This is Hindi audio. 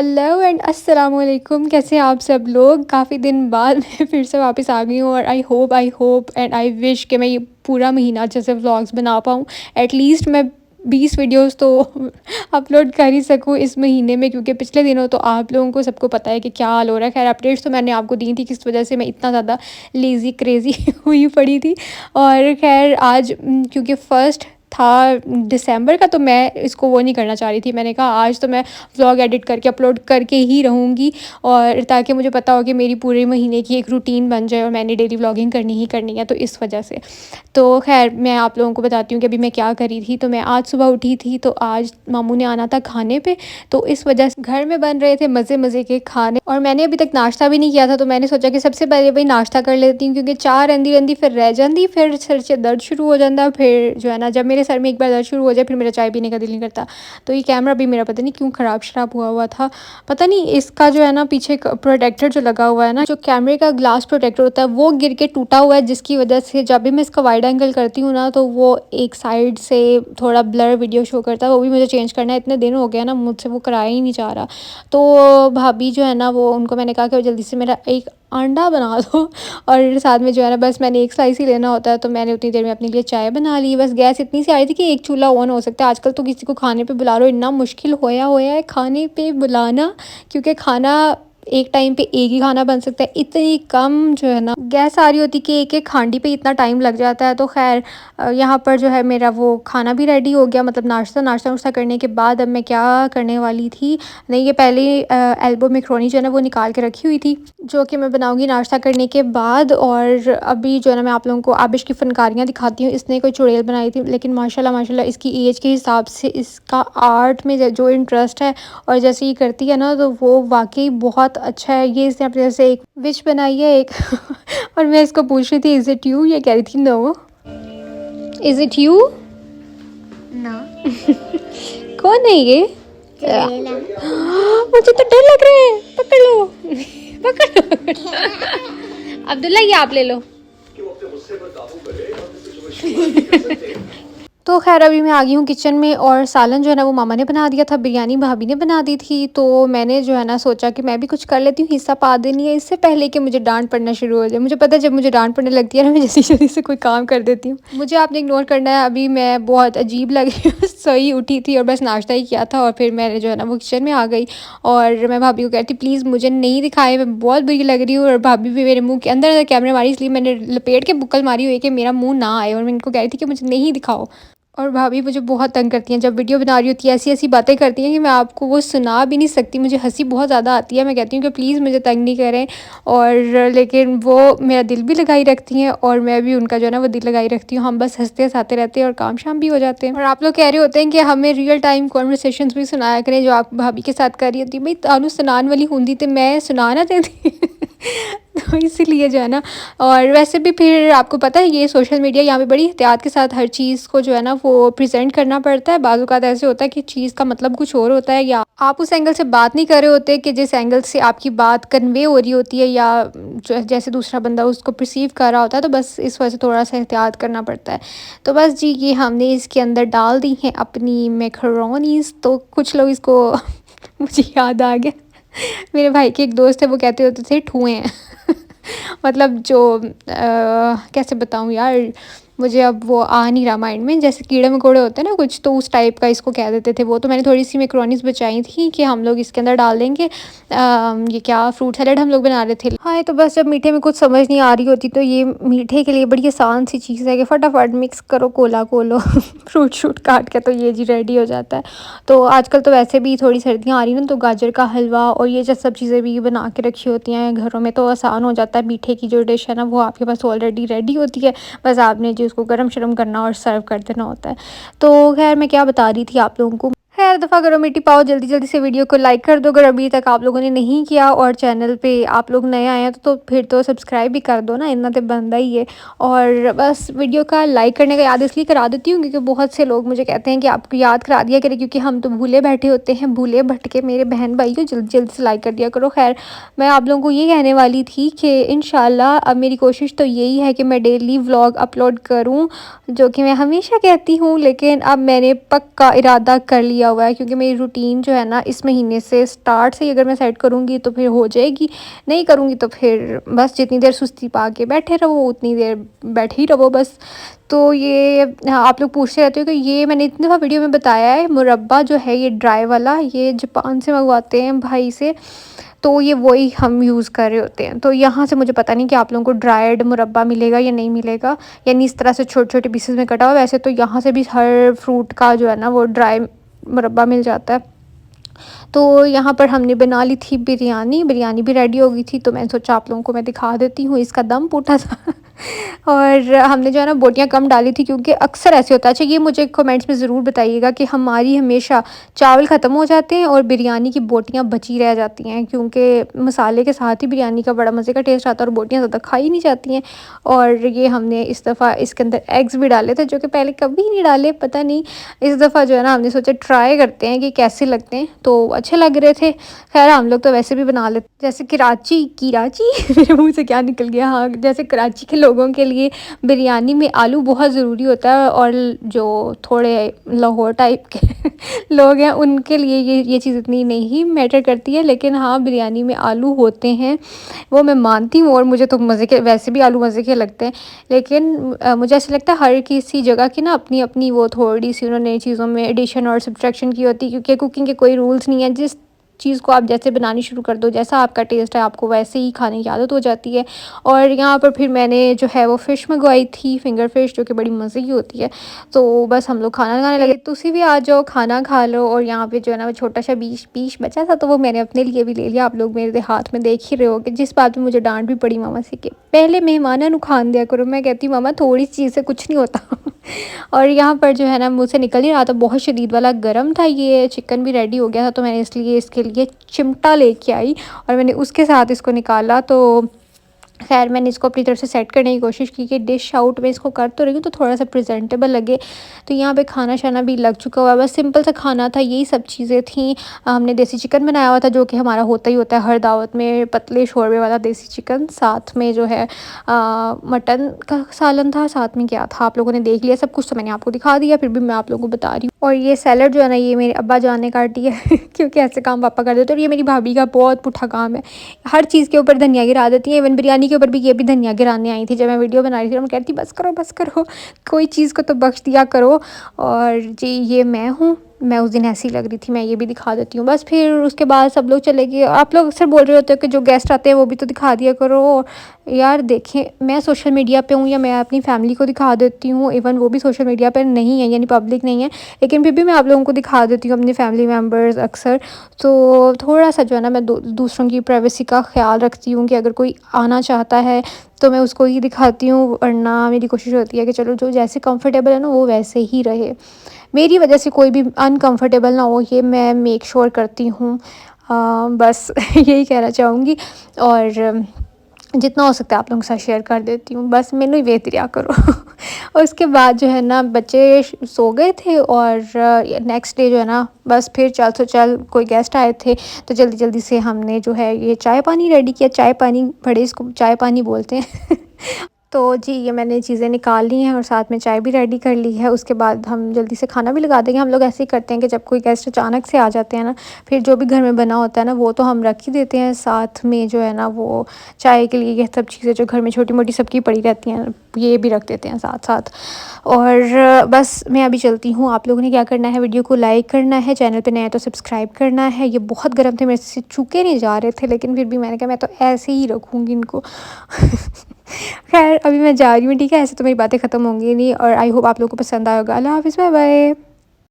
हेलो एंड अस्सलाम वालेकुम। कैसे हैं आप सब लोग? काफ़ी दिन बाद मैं फिर से वापस आ गई हूँ और I hope and I wish कि मैं ये पूरा महीना अच्छे से व्लॉग्स बना पाऊँ। एटलीस्ट मैं 20 वीडियोस तो अपलोड कर ही सकूँ इस महीने में, क्योंकि पिछले दिनों तो आप लोगों को सबको पता है कि क्या हाल हो रहा है। खैर अपडेट्स तो मैंने आपको दी थी किस वजह से मैं इतना ज़्यादा लेज़ी क्रेज़ी हुई पड़ी थी। और खैर आज क्योंकि फ़र्स्ट था दिसंबर का, तो मैं इसको वो नहीं करना चाह रही थी। मैंने कहा आज तो मैं व्लॉग एडिट करके अपलोड करके ही रहूँगी, और ताकि मुझे पता हो कि मेरी पूरे महीने की एक रूटीन बन जाए और मैंने डेली व्लॉगिंग करनी ही करनी है। तो इस वजह से तो खैर मैं आप लोगों को बताती हूँ कि अभी मैं क्या करी थी। तो मैं आज सुबह उठी थी, तो आज मामू ने आना था खाने पे, तो इस वजह से घर में बन रहे थे मज़े मज़े के खाने। और मैंने अभी तक नाश्ता भी नहीं किया था, तो मैंने सोचा कि सबसे पहले भाई नाश्ता कर लेती हूँ, क्योंकि चाह रही रही फिर रह जाती, फिर सिर से दर्द शुरू हो जाता। फिर जो है ना, जब मेरे सर में एक बार दर्द शुरू हो जाए फिर मेरा चाय पीने का दिल नहीं करता। तो ये कैमरा भी मेरा पता नहीं क्यों ख़राब शराब हुआ था। पता नहीं इसका जो है ना पीछे प्रोटेक्टर जो लगा हुआ है ना, जो कैमरे का ग्लास प्रोटेक्टर होता है, वो गिर के टूटा हुआ है, जिसकी वजह से जब भी मैं इसका वाइड एंगल करती हूँ ना, तो वो एक साइड से थोड़ा ब्लर वीडियो शो करता है। वो भी मुझे चेंज करना है, इतने दिन हो गया ना मुझसे वो कराया ही नहीं जा रहा। तो भाभी जो है ना, वो उनको मैंने कहा कि वो जल्दी से मेरा एक अंडा बना दो, और साथ में जो है ना बस मैंने एक स्लाइस ही लेना होता है। तो मैंने उतनी देर में अपने लिए चाय बना ली। बस गैस इतनी सी आ रही थी कि एक चूल्हा ऑन हो सकता है। आजकल तो किसी को खाने पे बुला लो इतना मुश्किल होया है खाने पे बुलाना, क्योंकि खाना एक टाइम पे एक ही खाना बन सकता है। इतनी कम जो है ना गैस आ रही होती कि एक एक हांडी पे इतना टाइम लग जाता है। तो खैर यहाँ पर जो है मेरा वो खाना भी रेडी हो गया, मतलब नाश्ता करने के बाद अब मैं क्या करने वाली थी, नहीं ये पहले एल्बो मैक्रोनी जो है ना वो निकाल के रखी हुई थी, जो कि मैं बनाऊंगी नाश्ता करने के बाद। और अभी जो है ना मैं आप लोगों को आबिश की फ़नकारियाँ दिखाती हूँ। इसने कोई चुड़ैल बनाई थी, लेकिन माशाल्लाह इसकी एज के हिसाब से इसका आर्ट में जो इंटरेस्ट है और जैसे ये करती है ना, तो वो वाकई बहुत अच्छा है। ये इसने अपने जैसे एक विश बनाई है एक और मैं इसको पूछ रही थी इज़ इट यू, ये कह रही थी नो। Is it you? ना कौन है ये? मुझे तो डर लग रहा है। पकड़ लो पकड़ लो अब्दुल्ला, ये आप ले लो। तो खैर अभी मैं आ गई हूँ किचन में, और सालन जो है ना वो मामा ने बना दिया था, बिरयानी भाभी ने बना दी थी। तो मैंने जो है ना सोचा कि मैं भी कुछ कर लेती हूँ, हिस्सा पा देनी है इससे पहले कि मुझे डांट पड़ना शुरू हो जाए। मुझे पता है जब मुझे डांट पड़ने लगती है ना, मैं जल्दी जल्दी से कोई काम कर देती हूँ। मुझे आपने इग्नोर करना है, अभी मैं बहुत अजीब लग रही हूँ सही उठी थी और बस नाश्ता ही किया था, और फिर मैंने जो है ना वो किचन में आ गई और मैं भाभी को कहती प्लीज़ मुझे नहीं दिखाए, मैं बहुत बुरी लग रही हूँ। और भाभी भी मेरे मुँह के अंदर कैमरे मारी, इसलिए मैंने लपेट के बुक्कल मारी हुई है कि मेरा मुँह ना आए, और मैं इनको कह रही थी कि मुझे नहीं दिखाओ। और भाभी मुझे बहुत तंग करती हैं, जब वीडियो बना रही होती है ऐसी ऐसी बातें करती हैं कि मैं आपको वो सुना भी नहीं सकती। मुझे हंसी बहुत ज़्यादा आती है, मैं कहती हूँ कि प्लीज़ मुझे तंग नहीं करें, और लेकिन वो मेरा दिल भी लगाई रखती हैं और मैं भी उनका जो है ना वो दिल लगाई रखती हूँ। हम बस हंसते हंसाते रहते हैं और काम शाम भी हो जाते हैं। और आप लोग कह रहे होते हैं कि हमें रियल टाइम कॉन्वर्सेशंस भी सुनाया करें, जो आप भाभी के साथ कर रही होती है। भाई तानू सुनान वाली होंगी तो मैं सुना ना देती तो इसीलिए जो है ना, और वैसे भी फिर आपको पता है ये सोशल मीडिया, यहाँ पे बड़ी एहतियात के साथ हर चीज़ को जो है ना वो प्रेजेंट करना पड़ता है। बाज़ औक़ात ऐसे होता है कि चीज़ का मतलब कुछ और होता है, या आप उस एंगल से बात नहीं कर रहे होते कि जिस एंगल से आपकी बात कन्वे हो रही होती है, या जैसे दूसरा बंदा उसको परसीव कर रहा होता है। तो बस इस वजह से थोड़ा सा एहतियात करना पड़ता है। तो बस जी ये हमने इसके अंदर डाल दी हैं अपनी मैकरोनीज़। तो कुछ लोग इसको मुझे याद आ गया, मेरे भाई के एक दोस्त है, वो कहते होते थे ठुए हैं मतलब जो कैसे बताऊँ यार, मुझे अब वो आ नहीं रहा माइंड में, जैसे कीड़े मकोड़े होते हैं ना कुछ, तो उस टाइप का इसको कह देते थे वो। तो मैंने थोड़ी सी मैक्रोनीज़ बचाई थी कि हम लोग इसके अंदर डाल देंगे। ये क्या फ्रूट सैलेड हम लोग बना रहे थे। हाँ तो बस जब मीठे में कुछ समझ नहीं आ रही होती, तो ये मीठे के लिए बड़ी आसान सी चीज़ है कि फटाफट मिक्स करो, कोला कोलो फ्रूट शूट काट के, तो ये जी रेडी हो जाता है। तो आजकल तो वैसे भी थोड़ी सर्दियाँ आ रही ना, तो गाजर का हलवा और ये जो सब चीज़ें भी बना के रखी होती हैं घरों में, तो आसान हो जाता है। मीठे की जो डिश है ना वो आपके पास ऑलरेडी रेडी होती है, बस आपने जी उसको गरम शरम करना और सर्व कर देना होता है। तो खैर मैं क्या बता रही थी आप लोगों को, खैर दफ़ा करो मिट्टी पाओ, जल्दी जल्दी से वीडियो को लाइक कर दो अगर अभी तक आप लोगों ने नहीं किया, और चैनल पे आप लोग नए आए हैं तो फिर तो सब्सक्राइब भी कर दो ना, इतना तो बनता ही है। और बस वीडियो का लाइक करने का याद इसलिए करा देती हूँ क्योंकि बहुत से लोग मुझे कहते हैं कि आपको याद करा दिया करें, क्योंकि हम तो भूले बैठे होते हैं, भूले भटके मेरे बहन भाई को जल्दी जल्दी से लाइक कर दिया करो। खैर मैं आप लोगों को ये कहने वाली थी कि इंशाल्लाह अब मेरी कोशिश तो यही है कि मैं डेली व्लॉग अपलोड करूँ, जो कि मैं हमेशा कहती हूँ, लेकिन अब मैंने पक्का इरादा कर लिया दिया हुआ है, क्योंकि मेरी रूटीन जो है ना इस महीने से स्टार्ट से ही अगर मैं सेट करूँगी तो फिर हो जाएगी, नहीं करूँगी तो फिर बस जितनी देर सुस्ती पा के बैठे रहो उतनी देर बैठे ही रहो बस। तो ये आप लोग पूछते रहते हो कि ये मैंने इतनी दफ़ा वीडियो में बताया है, मुरब्बा जो है ये ड्राई वाला ये जापान से मंगवाते हैं भाई से, तो ये वही हम यूज़ कर रहे होते हैं। तो यहाँ से मुझे पता नहीं कि आप लोगों को ड्राइड मुरब्बा मिलेगा या नहीं मिलेगा, यानी इस तरह से छोटे-छोटे पीसेस में कटा हुआ। वैसे तो यहाँ से भी हर फ्रूट का जो है ना वो ड्राई मुरब्बा मिल जाता है। तो यहाँ पर हमने बना ली थी बिरयानी, बिरयानी भी रेडी हो गई थी, तो मैंने सोचा आप लोगों को मैं दिखा देती हूँ, इसका दम फूटा था। और हमने जो है ना बोटियाँ कम डाली थी, क्योंकि अक्सर ऐसे होता है। अच्छा, ये मुझे कमेंट्स में ज़रूर बताइएगा कि हमारी हमेशा चावल ख़त्म हो जाते हैं और बिरयानी की बोटियाँ बची रह जाती हैं, क्योंकि मसाले के साथ ही बिरयानी का बड़ा मज़े का टेस्ट आता है और बोटियाँ ज़्यादा खाई नहीं जाती हैं। और ये हमने इस दफ़ा इसके अंदर एग्स भी डाले थे, जो कि पहले कभी नहीं डाले, पता नहीं इस दफ़ा जो है ना हमने सोचा ट्राई करते हैं कि कैसे लगते हैं, तो अच्छे लग रहे थे। खैर हम लोग तो वैसे भी बना लेते, जैसे कराची मेरे मुँह से क्या निकल गया, हाँ, जैसे कराची के लोगों के लिए बिरयानी में आलू बहुत ज़रूरी होता है, और जो थोड़े लाहौर टाइप के लोग हैं उनके लिए ये चीज़ इतनी नहीं मैटर करती है, लेकिन हाँ बिरयानी में आलू होते हैं वो मैं मानती हूँ, और मुझे तो मज़े के वैसे भी आलू मज़े के लगते हैं। लेकिन मुझे ऐसा लगता है हर किसी जगह की ना अपनी अपनी वो थोड़ी सी उन्होंने चीज़ों में एडिशन और सब्ट्रैक्शन की होती है, क्योंकि कुकिंग के कोई रूल्स नहीं है। जिस चीज़ को आप जैसे बनानी शुरू कर दो, जैसा आपका टेस्ट है आपको वैसे ही खाने की आदत हो जाती है। और यहाँ पर फिर मैंने जो है वो फ़िश मंगवाई थी, फिंगर फ़िश, जो कि बड़ी मज़े की होती है। तो बस हम लोग खाना खाने लगे, तुसी भी आ जाओ खाना खा लो। और यहाँ पे जो है ना वो छोटा सा पीस बचा था, तो वो मैंने अपने लिए भी ले लिया। आप लोग मेरे हाथ में देख ही रहे हो कि जिस बात में मुझे डांट भी पड़ी मामा से कि पहले मेहमाना नु खान दिया करो। मैं कहती हूँ मामा थोड़ी चीज़ से कुछ नहीं होता। और यहाँ पर जो है ना मुझसे निकल ही रहा था, बहुत शदीद वाला गर्म था। ये चिकन भी रेडी हो गया था, तो मैंने इसलिए इसके लिए चिमटा लेके आई और मैंने उसके साथ इसको निकाला। तो खैर मैंने इसको अपनी तरफ से सेट करने की कोशिश की कि डिश आउट में इसको कर तो रही हूँ तो थोड़ा सा प्रेजेंटेबल लगे। तो यहाँ पे खाना शाना भी लग चुका हुआ है, बस सिंपल सा खाना था, यही सब चीज़ें थी। हमने देसी चिकन बनाया हुआ था, जो कि हमारा होता ही होता है हर दावत में, पतले शोरबे वाला देसी चिकन। साथ में जो है मटन का सालन था, साथ में क्या था आप लोगों ने देख लिया सब कुछ, तो मैंने आपको दिखा दिया, फिर भी मैं आप लोगों को बता रही हूँ। और ये सैलड जो है ना ये मेरे अब्बा जान ने काटी है क्योंकि ऐसे काम पापा कर देते हैं। और ये मेरी भाभी का बहुत पुट्ठा काम है, हर चीज़ के ऊपर धनिया गिरा देती है। इवन बिरयानी के ऊपर भी ये भी धनिया गिराने आई थी जब मैं वीडियो बना रही थी। मैं कहती बस करो, कोई चीज़ को तो बख्श दिया करो। और जी ये मैं हूँ, मैं उस दिन ऐसी लग रही थी, मैं ये भी दिखा देती हूँ। बस फिर उसके बाद सब लोग चले गए। आप लोग अक्सर बोल रहे होते हो कि जो गेस्ट आते हैं वो भी तो दिखा दिया करो। यार देखें, मैं सोशल मीडिया पे हूँ या मैं अपनी फैमिली को दिखा देती हूँ, इवन वो भी सोशल मीडिया पर नहीं है, यानी पब्लिक नहीं है, लेकिन फिर भी मैं आप लोगों को दिखा देती हूँ, अपनी फैमिली मेम्बर्स अक्सर। तो थोड़ा सा जो है ना मैं दूसरों की प्राइवेसी का ख्याल रखती हूँ कि अगर कोई आना चाहता है तो मैं उसको ही दिखाती हूँ, वरना मेरी कोशिश होती है कि चलो जो जैसे कंफर्टेबल है ना वो वैसे ही रहे, मेरी वजह से कोई भी अनकंफर्टेबल ना हो, ये मैं मेक श्योर करती हूँ। बस यही कहना चाहूँगी। और जितना हो सकता है आप लोगों के साथ शेयर कर देती हूँ, बस मैनू ही वेत दिया करो। और उसके बाद जो है ना बच्चे सो गए थे, और नेक्स्ट डे जो है ना बस फिर चल कोई गेस्ट आए थे, तो जल्दी जल्दी से हमने जो है ये चाय पानी रेडी किया। चाय पानी, बड़े इसको चाय पानी बोलते हैं। तो जी ये मैंने चीज़ें निकाल ली हैं और साथ में चाय भी रेडी कर ली है। उसके बाद हम जल्दी से खाना भी लगा देंगे। हम लोग ऐसे ही करते हैं कि जब कोई गेस्ट अचानक से आ जाते हैं ना, फिर जो भी घर में बना होता है ना वो तो हम रख ही देते हैं, साथ में जो है ना वो चाय के लिए ये सब चीज़ें जो घर में छोटी मोटी सबकी पड़ी रहती हैं ये भी रख देते हैं साथ साथ। और बस मैं अभी चलती हूँ। आप लोगों ने क्या करना है, वीडियो को लाइक करना है, चैनल पे नया तो सब्सक्राइब करना है। ये बहुत गर्म थे, मेरे से छूके नहीं जा रहे थे, लेकिन फिर भी मैंने कहा मैं तो ऐसे ही रखूँगी इनको। खैर अभी मैं जा रही हूँ, ठीक है, ऐसे तो मेरी बातें ख़त्म होंगी नहीं। और आई होप आप लोगों को पसंद आएगा। अल्लाह हाफ़िज़, बाय बाय।